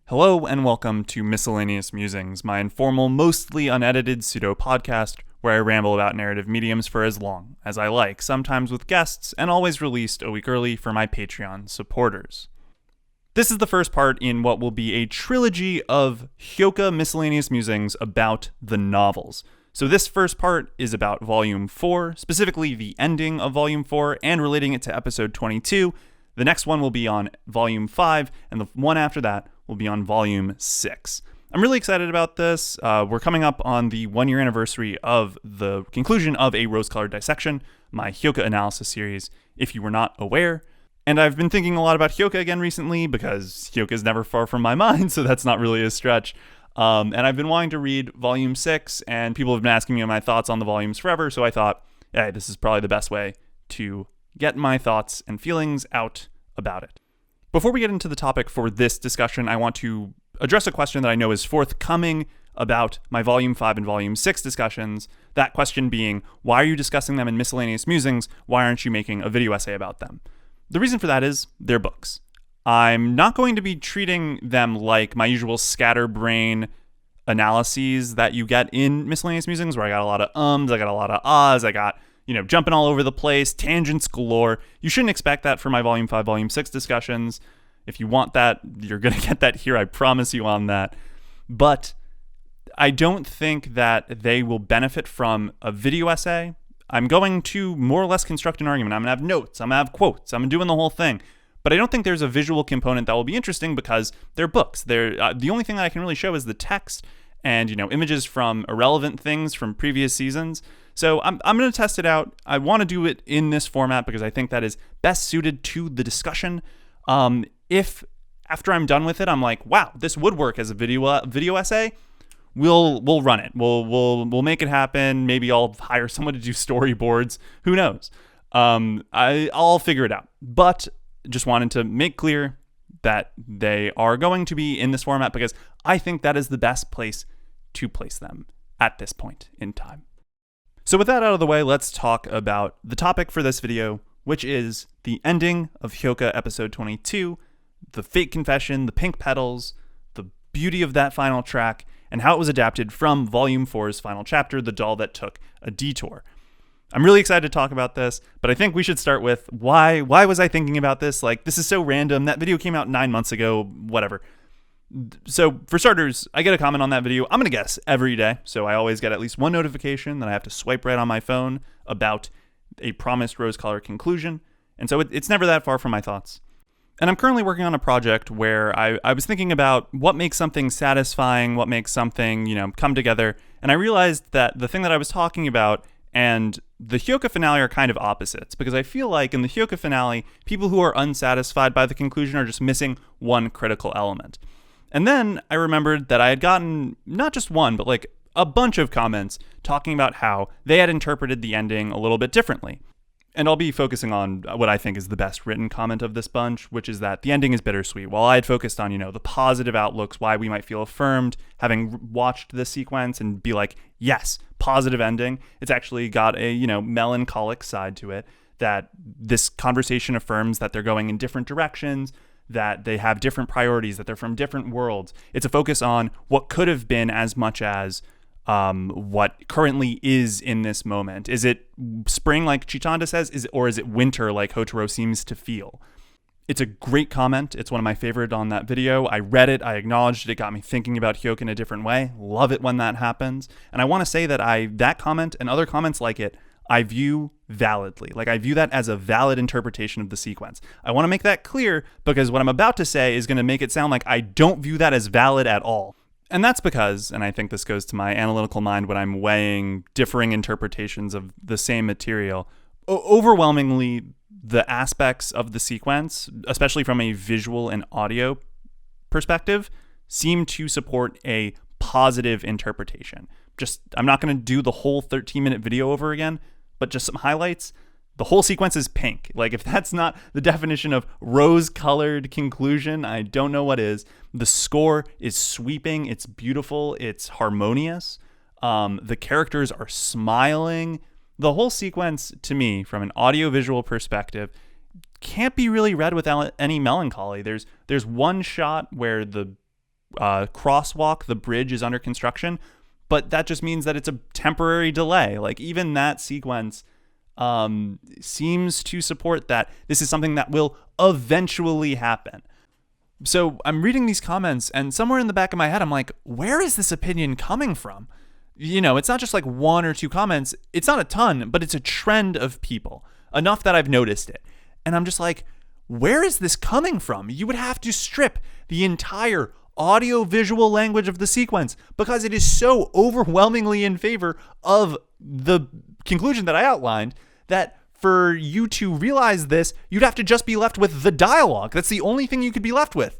Hello and welcome to Miscellaneous Musings, my informal, mostly unedited pseudo-podcast where I ramble about narrative mediums for as long as I like, sometimes with guests, and always released a week early for my Patreon supporters. This is the first part in what will be a trilogy of Hyouka Miscellaneous Musings about the novels. So this first part is about Volume 4, specifically the ending of Volume 4, and relating it to Episode 22. The next one will be on Volume 5, and the one after that will be on Volume 6. I'm really excited about this. We're coming up on the 1-year anniversary of the conclusion of A Rose-Colored Dissection, my Hyouka analysis series, if you were not aware. And I've been thinking a lot about Hyouka again recently because Hyouka is never far from my mind, so that's not really a stretch. And I've been wanting to read Volume 6, and people have been asking me my thoughts on the volumes forever, so I thought, hey, this is probably the best way to get my thoughts and feelings out about it. Before we get into the topic for this discussion, I want to address a question that I know is forthcoming about my Volume 5 and Volume 6 discussions. That question being, why are you discussing them in Miscellaneous Musings? Why aren't you making a video essay about them? The reason for that is they're books. I'm not going to be treating them like my usual scatterbrain analyses that you get in Miscellaneous Musings, where I got a lot of I got a lot of ahs, I got jumping all over the place, tangents galore. You shouldn't expect that for my Volume 5, Volume 6 discussions. If you want that, you're going to get that here. I promise you on that. But I don't think that they will benefit from a video essay. I'm going to more or less construct an argument. I'm going to have notes. I'm going to have quotes. I'm doing the whole thing. But I don't think there's a visual component that will be interesting because they're books. They're the only thing that I can really show is the text and images from irrelevant things from previous seasons. So I'm going to test it out. I want to do it in this format because I think that is best suited to the discussion. If after I'm done with it, I'm like, wow, this would work as a video essay, we'll run it. We'll make it happen. Maybe I'll hire someone to do storyboards. Who knows? I'll figure it out. But just wanted to make clear that they are going to be in this format because I think that is the best place to place them at this point in time. So with that out of the way, let's talk about the topic for this video, which is the ending of Hyouka episode 22, the fake confession, the pink petals, the beauty of that final track, and how it was adapted from Volume 4's final chapter, The Doll That Took a Detour. I'm really excited to talk about this, but I think we should start with why was I thinking about this? Like, this is so random. That video came out 9 months ago, whatever. So for starters, I get a comment on that video, I'm going to guess, every day. So I always get at least one notification that I have to swipe right on my phone about a promised rose-colored conclusion. And so it's never that far from my thoughts. And I'm currently working on a project where I was thinking about what makes something satisfying, what makes something, come together. And I realized that the thing that I was talking about and the Hyouka finale are kind of opposites, because I feel like in the Hyouka finale, people who are unsatisfied by the conclusion are just missing one critical element. And then I remembered that I had gotten not just one, but like a bunch of comments talking about how they had interpreted the ending a little bit differently. And I'll be focusing on what I think is the best written comment of this bunch, which is that the ending is bittersweet. While I had focused on, the positive outlooks, why we might feel affirmed, having watched this sequence and be like, yes, positive ending, it's actually got a, melancholic side to it, that this conversation affirms that they're going in different directions, that they have different priorities, that they're from different worlds. It's a focus on what could have been as much as what currently is in this moment. Is it spring like Chitanda says, or is it winter like Hotaro seems to feel? It's a great comment. It's one of my favorite on that video. I read it, I acknowledged it, got me thinking about Hyouka in a different way. Love it when that happens. And I want to say that that comment and other comments like it, I view validly. Like, I view that as a valid interpretation of the sequence. I want to make that clear because what I'm about to say is going to make it sound like I don't view that as valid at all. And that's because, and I think this goes to my analytical mind when I'm weighing differing interpretations of the same material, overwhelmingly the aspects of the sequence, especially from a visual and audio perspective, seem to support a positive interpretation. I'm not going to do the whole 13-minute video over again, but just some highlights. The whole sequence is pink. Like, if that's not the definition of rose-colored conclusion, I don't know what is. The score is sweeping. It's beautiful. It's harmonious. The characters are smiling. The whole sequence, to me, from an audio-visual perspective, can't be really read without any melancholy. There's one shot where the crosswalk, the bridge, is under construction, but that just means that it's a temporary delay. Like, even that sequence seems to support that this is something that will eventually happen. So I'm reading these comments, and somewhere in the back of my head, I'm like, where is this opinion coming from? It's not just like one or two comments. It's not a ton, but it's a trend of people, enough that I've noticed it. And I'm just like, where is this coming from? You would have to strip the entire audio-visual language of the sequence because it is so overwhelmingly in favor of the conclusion that I outlined that for you to realize this, you'd have to just be left with the dialogue. That's the only thing you could be left with.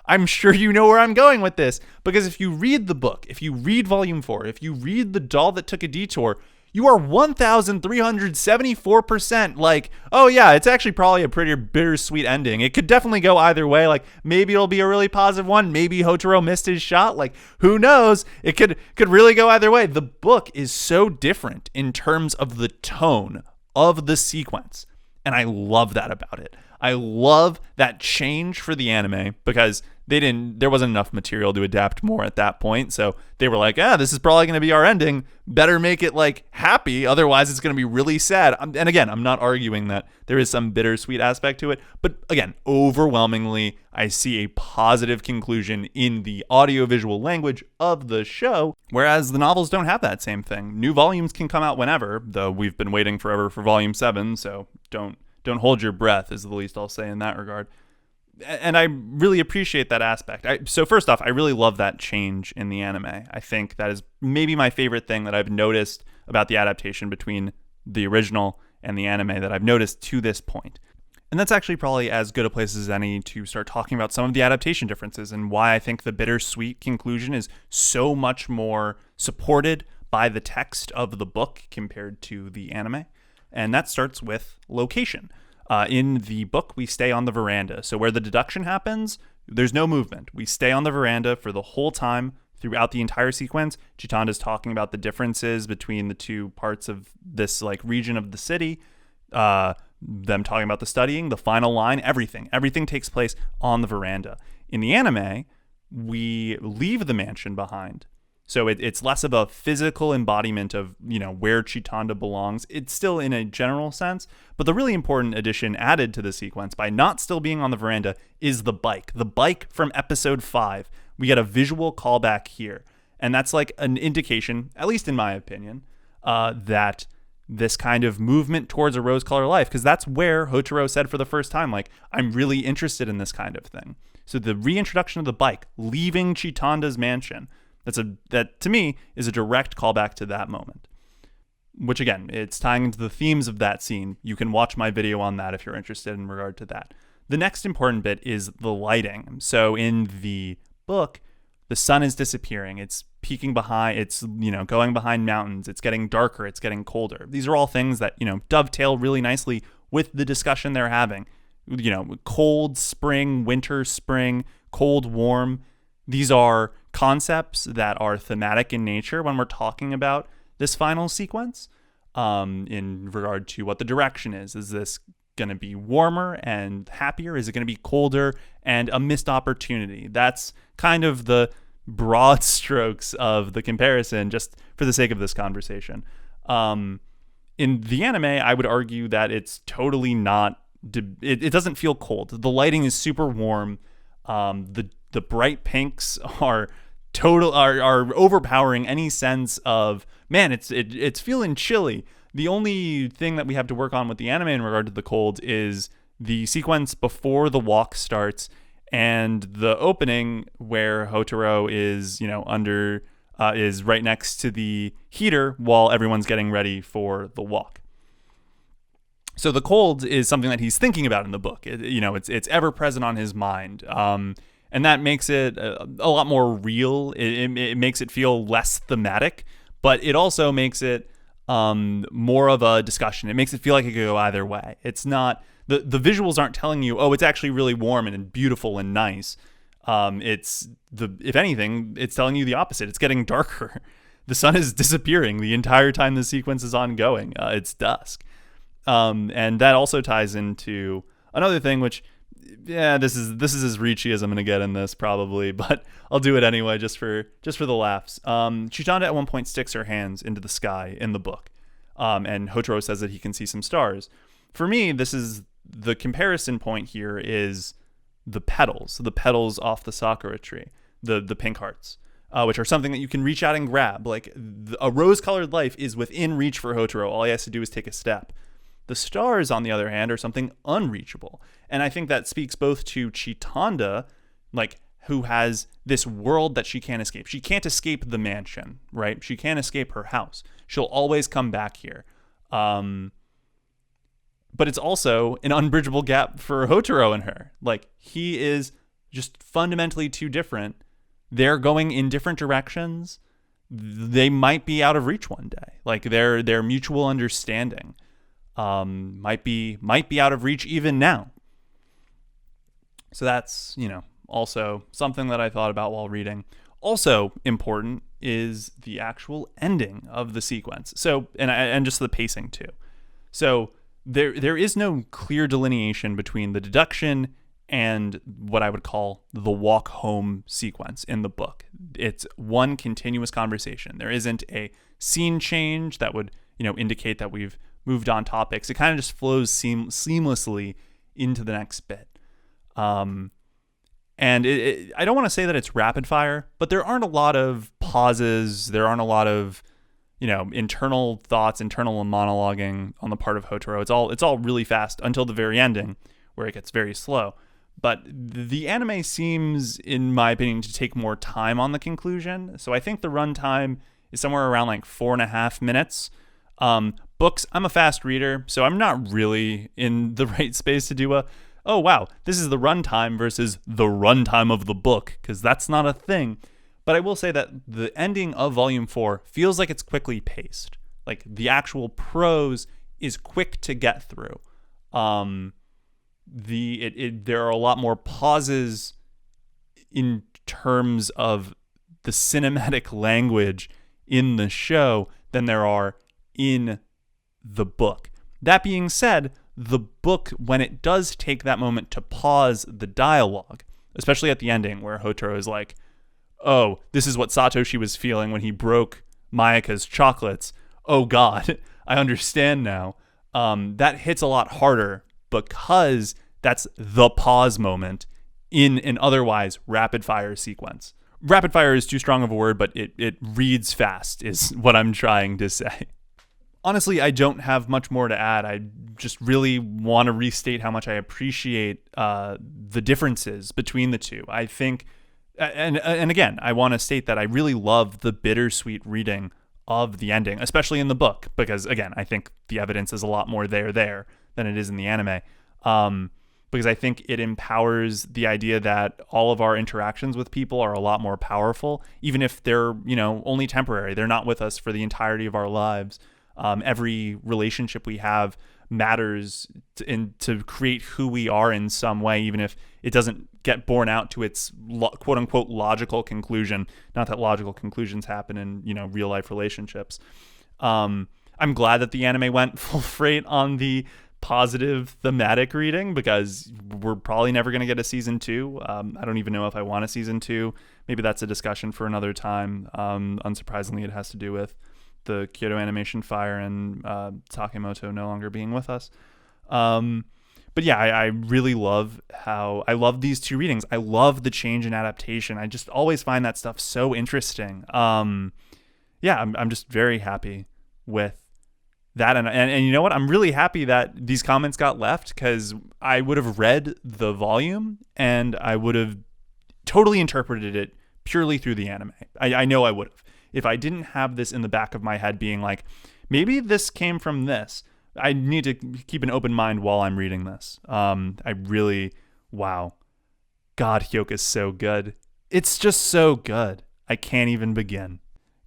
I'm sure you know where I'm going with this, because if you read the book, if you read Volume 4, if you read The Doll That Took a Detour, you are 1,374% like, oh yeah, it's actually probably a pretty bittersweet ending. It could definitely go either way. Like, maybe it'll be a really positive one. Maybe Hotaro missed his shot. Like, who knows? It could really go either way. The book is so different in terms of the tone of the sequence, and I love that about it. I love that change for the anime because there wasn't enough material to adapt more at that point. So they were like, this is probably going to be our ending. Better make it like happy. Otherwise it's going to be really sad. And again, I'm not arguing that there is some bittersweet aspect to it, but again, overwhelmingly, I see a positive conclusion in the audiovisual language of the show, whereas the novels don't have that same thing. New volumes can come out whenever, though we've been waiting forever for volume 7. So don't hold your breath is the least I'll say in that regard. And I really appreciate that aspect. So first off, I really love that change in the anime. I think that is maybe my favorite thing that I've noticed about the adaptation between the original and the anime that I've noticed to this point. And that's actually probably as good a place as any to start talking about some of the adaptation differences and why I think the bittersweet conclusion is so much more supported by the text of the book compared to the anime. And that starts with location. In the book, we stay on the veranda. So where the deduction happens, there's no movement. We stay on the veranda for the whole time throughout the entire sequence. Chitanda's talking about the differences between the two parts of this like region of the city. Them talking about the studying, the final line, everything. Everything takes place on the veranda. In the anime, we leave the mansion behind. So it's less of a physical embodiment of, where Chitanda belongs. It's still in a general sense, but the really important addition added to the sequence by not still being on the veranda is the bike. The bike from episode 5. We get a visual callback here. And that's like an indication, at least in my opinion, that this kind of movement towards a rose-colored life, because that's where Hotaro said for the first time, like, I'm really interested in this kind of thing. So the reintroduction of the bike, leaving Chitanda's mansion, that to me is a direct callback to that moment, which again, it's tying into the themes of that scene. You can watch my video on that if you're interested in regard to that. The next important bit is the lighting. So in the book, the sun is disappearing. It's peeking behind, it's, going behind mountains. It's getting darker. It's getting colder. These are all things that, dovetail really nicely with the discussion they're having. Cold spring, winter, spring, cold, warm. These are concepts that are thematic in nature when we're talking about this final sequence in regard to what the direction is. Is this going to be warmer and happier? Is it going to be colder and a missed opportunity? That's kind of the broad strokes of the comparison, just for the sake of this conversation. In the anime, I would argue that it's totally not, it doesn't feel cold. The lighting is super warm. The bright pinks are overpowering any sense of, man, it's feeling chilly. The only thing that we have to work on with the anime in regard to the cold is the sequence before the walk starts and the opening where Hotaro is, is right next to the heater while everyone's getting ready for the walk. So the cold is something that he's thinking about in the book. It's ever present on his mind. And that makes it a lot more real. It makes it feel less thematic, but it also makes it more of a discussion. It makes it feel like it could go either way. It's not, the visuals aren't telling you, oh, it's actually really warm and beautiful and nice. If anything, it's telling you the opposite. It's getting darker. The sun is disappearing the entire time the sequence is ongoing. It's dusk. And that also ties into another thing, which yeah, this is as reachy as I'm gonna get in this probably, but I'll do it anyway just for the laughs. Chitanda at one point sticks her hands into the sky in the book, and Hotaro says that he can see some stars. For me, this is the comparison point here is the petals off the sakura tree, the pink hearts, which are something that you can reach out and grab. Like a rose-colored life is within reach for Hotaro. All he has to do is take a step. The stars, on the other hand, are something unreachable. And I think that speaks both to Chitanda, like, who has this world that she can't escape. She can't escape the mansion, right? She can't escape her house. She'll always come back here. But it's also an unbridgeable gap for Hotaro and her. Like, he is just fundamentally too different. They're going in different directions. They might be out of reach one day. Like, their mutual understanding might be out of reach even now. So that's, also something that I thought about while reading. Also important is the actual ending of the sequence. So, and just the pacing too. So there is no clear delineation between the deduction and what I would call the walk home sequence in the book. It's one continuous conversation. There isn't a scene change that would, indicate that we've moved on topics. It kind of just flows seamlessly into the next bit. And I don't want to say that it's rapid fire, but there aren't a lot of pauses. There aren't a lot of, internal thoughts, internal monologuing on the part of Hotaro. It's all really fast until the very ending, where it gets very slow. But the anime seems, in my opinion, to take more time on the conclusion. So I think the runtime is somewhere around like 4.5 minutes. Books, I'm a fast reader, so I'm not really in the right space to do oh wow, this is the runtime versus the runtime of the book, because that's not a thing. But I will say that the ending of Volume 4 feels like it's quickly paced. Like, the actual prose is quick to get through. There are a lot more pauses in terms of the cinematic language in the show than there are in the book. That being said, the book, when it does take that moment to pause the dialogue, especially at the ending where Hotaro is like, oh, this is what Satoshi was feeling when he broke Mayaka's chocolates. Oh God, I understand now. That hits a lot harder because that's the pause moment in an otherwise rapid fire sequence. Rapid fire is too strong of a word, but it reads fast is what I'm trying to say. Honestly, I don't have much more to add. I just really want to restate how much I appreciate the differences between the two. I think, and again, I want to state that I really love the bittersweet reading of the ending, especially in the book, because again, I think the evidence is a lot more there than it is in the anime. Because I think it empowers the idea that all of our interactions with people are a lot more powerful, even if they're, only temporary. They're not with us for the entirety of our lives. Every relationship we have matters to create who we are in some way, even if it doesn't get borne out to its quote unquote logical conclusion. Not that logical conclusions happen in, real life relationships. I'm glad that the anime went full freight on the positive thematic reading, because we're probably never going to get a season 2. I don't even know if I want a season 2. Maybe that's a discussion for another time. Unsurprisingly, it has to do with the Kyoto Animation fire and Takemoto no longer being with us. But yeah, I really love I love these two readings. I love the change in adaptation. I just always find that stuff so interesting. I'm just very happy with that. And you know what? I'm really happy that these comments got left, because I would have read the volume and I would have totally interpreted it purely through the anime. I know I would have. If I didn't have this in the back of my head being like, maybe this came from this, I need to keep an open mind while I'm reading this. Wow. God, Hyouka is so good. It's just so good. I can't even begin.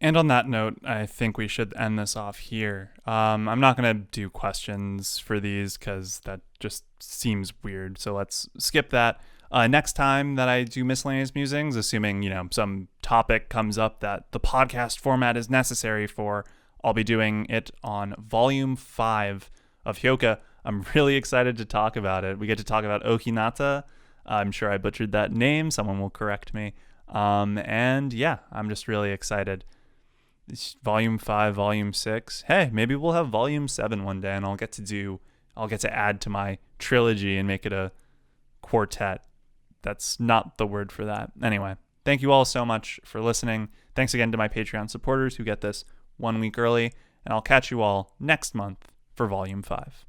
And on that note, I think we should end this off here. I'm not going to do questions for these because that just seems weird. So let's skip that. Next time that I do Miscellaneous Musings, assuming, some topic comes up that the podcast format is necessary for, I'll be doing it on Volume 5 of Hyouka. I'm really excited to talk about it. We get to talk about Okinata. I'm sure I butchered that name. Someone will correct me. And yeah, I'm just really excited. It's volume 5, volume 6. Hey, maybe we'll have volume 7 one day, and I'll get to add to my trilogy and make it a quartet. That's not the word for that. Anyway, thank you all so much for listening. Thanks again to my Patreon supporters who get this 1 week early, and I'll catch you all next month for volume 5.